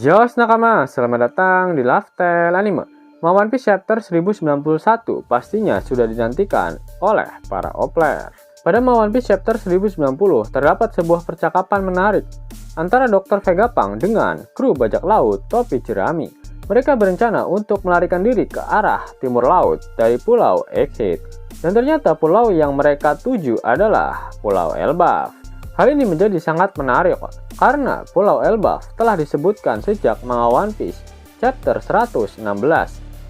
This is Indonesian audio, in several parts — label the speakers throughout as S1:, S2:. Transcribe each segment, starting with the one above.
S1: Yo nakama, selamat datang di Laftel Anime. One Piece Chapter 1091 pastinya sudah dinantikan oleh para opler. Pada One Piece Chapter 1090 terdapat sebuah percakapan menarik antara Dr. Vegapunk dengan kru bajak laut topi jerami. Mereka berencana untuk melarikan diri ke arah timur laut dari Pulau Egghead. Dan ternyata pulau yang mereka tuju adalah Pulau Elbaf. Hal ini menjadi sangat menarik karena Pulau Elbaf telah disebutkan sejak manga One Piece chapter 116,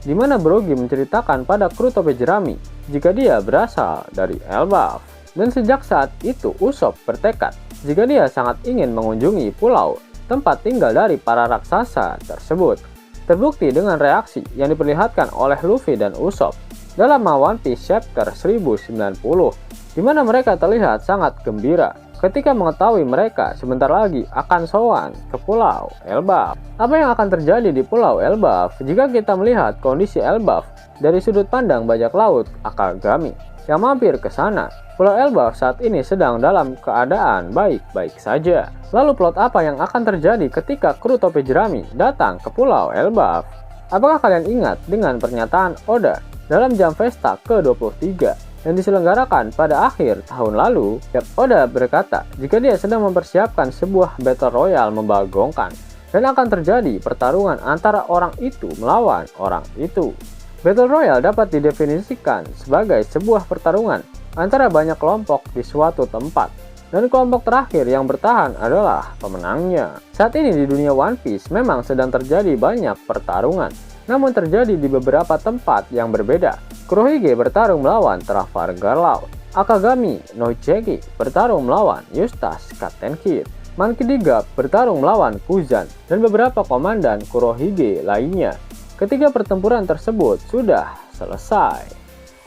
S1: di mana Brogy menceritakan pada kru topi jerami jika dia berasal dari Elbaf. Dan sejak saat itu Usopp bertekad jika dia sangat ingin mengunjungi pulau tempat tinggal dari para raksasa tersebut. Terbukti dengan reaksi yang diperlihatkan oleh Luffy dan Usopp dalam manga One Piece chapter 1090, di mana mereka terlihat sangat gembira ketika mengetahui mereka sebentar lagi akan sowan ke Pulau Elbaf. Apa yang akan terjadi di Pulau Elbaf jika kita melihat kondisi Elbaf dari sudut pandang bajak laut Akagami yang mampir ke sana? Pulau Elbaf saat ini sedang dalam keadaan baik-baik saja. Lalu plot apa yang akan terjadi ketika kru topi jerami datang ke Pulau Elbaf? Apakah kalian ingat dengan pernyataan Oda dalam jam pesta ke-23 yang diselenggarakan pada akhir tahun lalu? Oda berkata jika dia sedang mempersiapkan sebuah battle royale membagongkan dan akan terjadi pertarungan antara orang itu melawan orang itu. Battle royale dapat didefinisikan sebagai sebuah pertarungan antara banyak kelompok di suatu tempat, dan kelompok terakhir yang bertahan adalah pemenangnya. Saat ini di dunia One Piece memang sedang terjadi banyak pertarungan, namun terjadi di beberapa tempat yang berbeda. Kurohige bertarung melawan Trafalgar Law, Akagami no Cheki bertarung melawan Eustace Captain Kidd, Monkey D. Gap bertarung melawan Kuzan, dan beberapa komandan Kurohige lainnya. Ketiga pertempuran tersebut sudah selesai.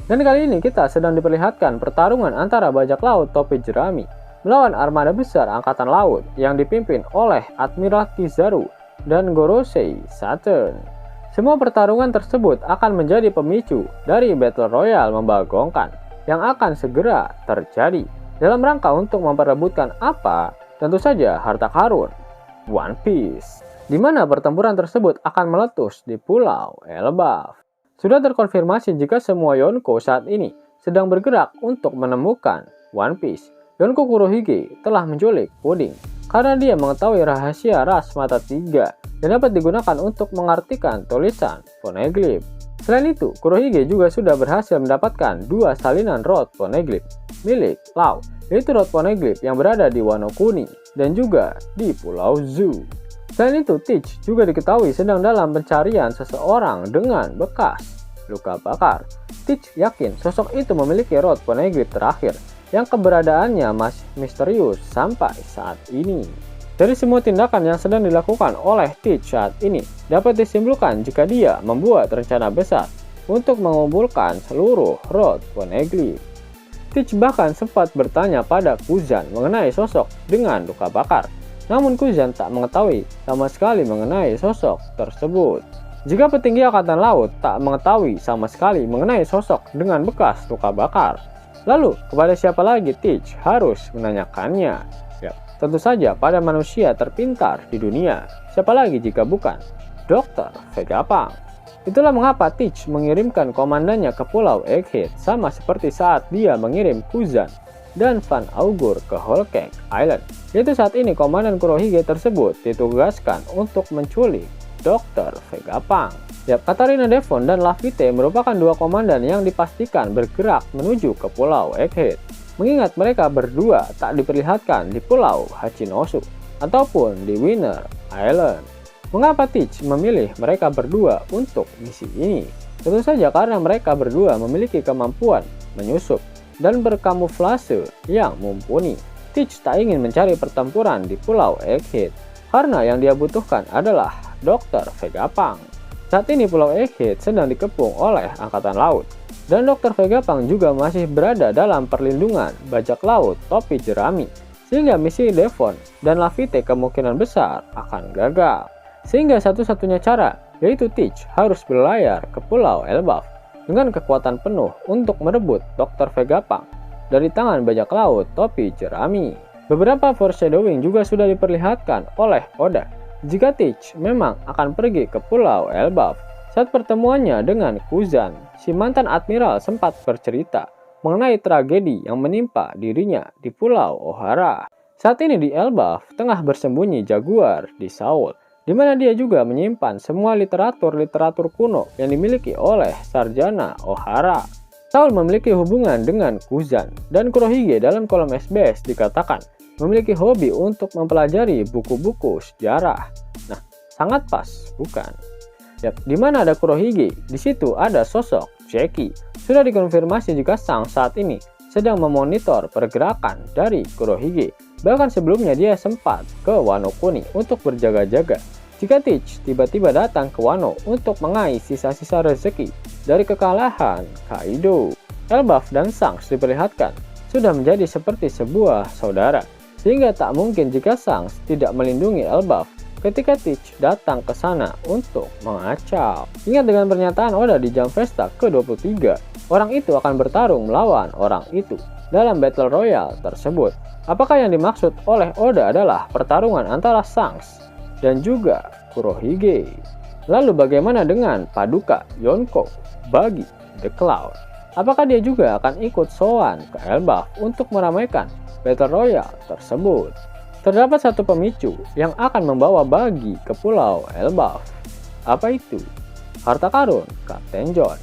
S1: Dan kali ini kita sedang diperlihatkan pertarungan antara bajak laut topi jerami melawan armada besar angkatan laut yang dipimpin oleh Admiral Kizaru dan Gorosei Saturn. Semua pertarungan tersebut akan menjadi pemicu dari Battle Royale membagongkan yang akan segera terjadi dalam rangka untuk memperebutkan apa? Tentu saja harta karun One Piece, di mana pertempuran tersebut akan meletus di Pulau Elbaf. Sudah terkonfirmasi jika semua Yonko saat ini sedang bergerak untuk menemukan One Piece. Yonko Kurohige telah menculik Pudding karena dia mengetahui rahasia ras mata tiga dan dapat digunakan untuk mengartikan tulisan poneglyph. Selain itu, Kurohige juga sudah berhasil mendapatkan dua salinan rod poneglyph milik Law, yaitu rod poneglyph yang berada di Wano Kuni dan juga di Pulau Zoo. Selain itu, Teach juga diketahui sedang dalam pencarian seseorang dengan bekas luka bakar. Teach yakin sosok itu memiliki rod poneglyph terakhir yang keberadaannya masih misterius sampai saat ini. Dari semua tindakan yang sedang dilakukan oleh Teach saat ini, dapat disimpulkan jika dia membuat rencana besar untuk mengumpulkan seluruh rod poneglyph. Teach bahkan sempat bertanya pada Kuzan mengenai sosok dengan luka bakar. Namun Kuzan tak mengetahui sama sekali mengenai sosok tersebut. Jika petinggi angkatan laut tak mengetahui sama sekali mengenai sosok dengan bekas luka bakar, lalu kepada siapa lagi Teach harus menanyakannya? Ya, tentu saja pada manusia terpintar di dunia. Siapa lagi jika bukan Dr. Vegapunk? Itulah mengapa Teach mengirimkan komandannya ke Pulau Egghead sama seperti saat dia mengirim Kuzan dan Van Augur ke Whole Cake Island. Yaitu saat ini komandan Kurohige tersebut ditugaskan untuk menculik Dr. Vegapunk. Katarina Devon dan Laffy merupakan dua komandan yang dipastikan bergerak menuju ke Pulau Egghead. Mengingat mereka berdua tak diperlihatkan di Pulau Hachinosu ataupun di Winner Island. Mengapa Teach memilih mereka berdua untuk misi ini? Tentu saja karena mereka berdua memiliki kemampuan menyusup dan berkamuflase yang mumpuni. Teach tak ingin mencari pertempuran di Pulau Egghead karena yang dia butuhkan adalah Dr. Vegapunk. Saat ini Pulau Egghead sedang dikepung oleh angkatan laut, dan Dr. Vegapunk juga masih berada dalam perlindungan bajak laut topi jerami, sehingga misi Devon dan Laffy kemungkinan besar akan gagal. Sehingga satu-satunya cara yaitu Teach harus berlayar ke Pulau Elbaf dengan kekuatan penuh untuk merebut Dr. Vegapunk dari tangan bajak laut topi jerami. Beberapa foreshadowing juga sudah diperlihatkan oleh Oda jika Teach memang akan pergi ke Pulau Elbaf. Saat pertemuannya dengan Kuzan, si mantan admiral sempat bercerita mengenai tragedi yang menimpa dirinya di Pulau O'Hara. Saat ini di Elbaf tengah bersembunyi Jaguar di Seoul, di mana dia juga menyimpan semua literatur kuno yang dimiliki oleh Sarjana O'Hara. Seoul memiliki hubungan dengan Kuzan, dan Kurohige dalam kolom SBS dikatakan memiliki hobi untuk mempelajari buku-buku sejarah. Nah, sangat pas, bukan? Yap, di mana ada Kurohige, di situ ada sosok Jackie. Sudah dikonfirmasi jika Sang saat ini sedang memonitor pergerakan dari Kurohige. Bahkan sebelumnya dia sempat ke Wano Kuni untuk berjaga-jaga jika Teach tiba-tiba datang ke Wano untuk mengais sisa-sisa rezeki dari kekalahan Kaido. Elbaf dan Shanks diperlihatkan sudah menjadi seperti sebuah saudara, sehingga tak mungkin jika Shanks tidak melindungi Elbaf ketika Teach datang ke sana untuk mengacau. Ingat dengan pernyataan Oda di Jam Festa ke-23, orang itu akan bertarung melawan orang itu dalam Battle Royale tersebut. Apakah yang dimaksud oleh Oda adalah pertarungan antara Shanks dan juga Kurohige? Lalu bagaimana dengan Paduka Yonko bagi The Cloud? Apakah dia juga akan ikut sowan ke Elbaf untuk meramaikan Battle Royale tersebut? Terdapat satu pemicu yang akan membawa Bagi ke Pulau Elbaf. Apa itu? Harta karun Kapten John.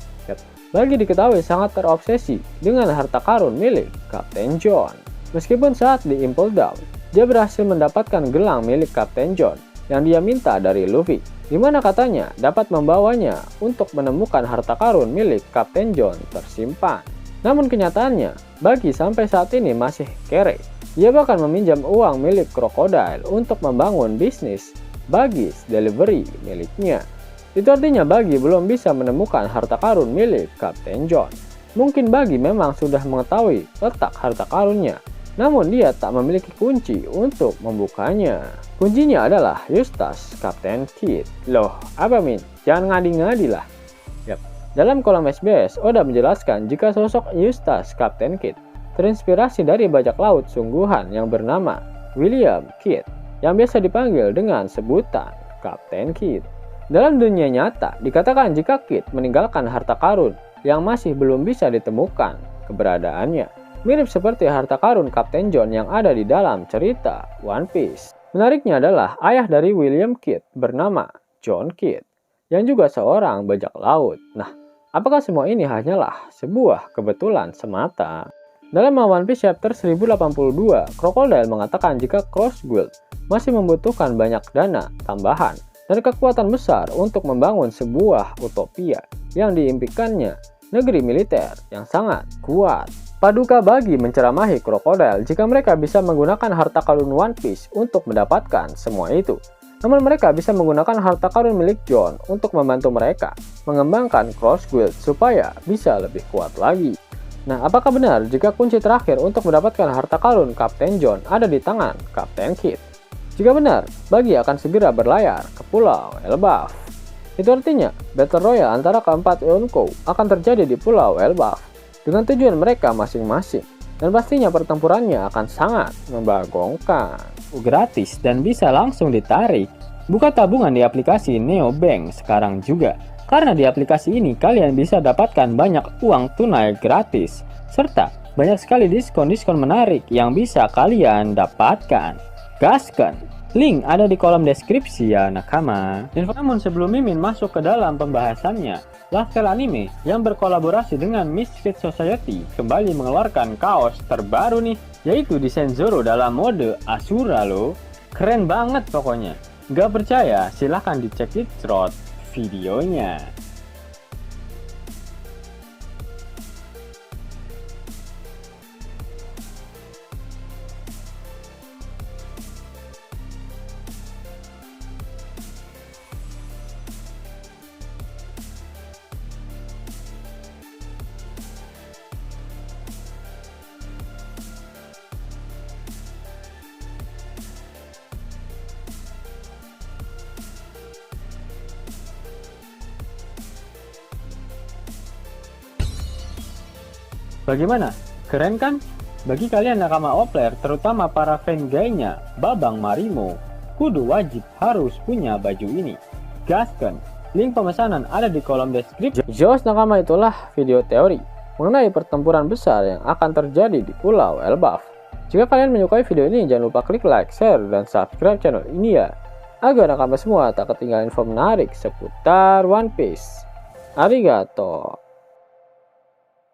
S1: Bagi diketahui sangat terobsesi dengan harta karun milik Kapten John. Meskipun saat di Impel Down, dia berhasil mendapatkan gelang milik Kapten John yang dia minta dari Luffy, di mana katanya dapat membawanya untuk menemukan harta karun milik Kapten John tersimpan. Namun kenyataannya, Bagi sampai saat ini masih kere. Ia bahkan meminjam uang milik Crocodile untuk membangun bisnis Bagi's Delivery miliknya. Itu artinya Bagi belum bisa menemukan harta karun milik Kapten John. Mungkin Bagi memang sudah mengetahui letak harta karunnya, namun dia tak memiliki kunci untuk membukanya. Kuncinya adalah Eustace Kapten Kidd. Loh, apa Min? Jangan ngadi-ngadi lah. Yap. Dalam kolom SBS, Oda menjelaskan jika sosok Eustace Kapten Kidd terinspirasi dari bajak laut sungguhan yang bernama William Kidd, yang biasa dipanggil dengan sebutan Kapten Kidd. Dalam dunia nyata, dikatakan jika Kidd meninggalkan harta karun yang masih belum bisa ditemukan keberadaannya, mirip seperti harta karun Kapten John yang ada di dalam cerita One Piece. Menariknya adalah ayah dari William Kidd bernama John Kidd, yang juga seorang bajak laut. Nah, apakah semua ini hanyalah sebuah kebetulan semata? Dalam One Piece Chapter 1082, Crocodile mengatakan jika Cross Guild masih membutuhkan banyak dana tambahan dan kekuatan besar untuk membangun sebuah utopia yang diimpikannya, negeri militer yang sangat kuat. Paduka Bagi menceramahi Crocodile jika mereka bisa menggunakan harta karun One Piece untuk mendapatkan semua itu. Namun mereka bisa menggunakan harta karun milik John untuk membantu mereka mengembangkan Cross Guild supaya bisa lebih kuat lagi. Nah, apakah benar jika kunci terakhir untuk mendapatkan harta karun Kapten John ada di tangan Kapten Kidd? Jika benar, Bagi akan segera berlayar ke Pulau Elbaf. Itu artinya, Battle Royale antara keempat Yonko akan terjadi di Pulau Elbaf dengan tujuan mereka masing-masing, dan pastinya pertempurannya akan sangat membagongkan. Gratis dan bisa langsung ditarik. Buka tabungan di aplikasi Neobank sekarang juga. Karena di aplikasi ini kalian bisa dapatkan banyak uang tunai gratis, serta banyak sekali diskon-diskon menarik yang bisa kalian dapatkan. Gaskan! Link ada di kolom deskripsi ya nakama. Namun sebelum Mimin masuk ke dalam pembahasannya, Lifestyle Anime yang berkolaborasi dengan Misfit Society kembali mengeluarkan kaos terbaru nih, yaitu desain Zoro dalam mode Asura loh. Keren banget pokoknya. Gak percaya? Silahkan dicek di thread videonya. Bagaimana? Keren kan? Bagi kalian nakama Opler, terutama para fan gaynya Babang Marimo, kudu wajib harus punya baju ini. Gasken, link pemesanan ada di kolom deskripsi. Zeus Nakama itulah video teori mengenai pertempuran besar yang akan terjadi di Pulau Elbaf. Jika kalian menyukai video ini, jangan lupa klik like, share, dan subscribe channel ini ya, agar nakama semua tak ketinggalan info menarik seputar One Piece. Arigato.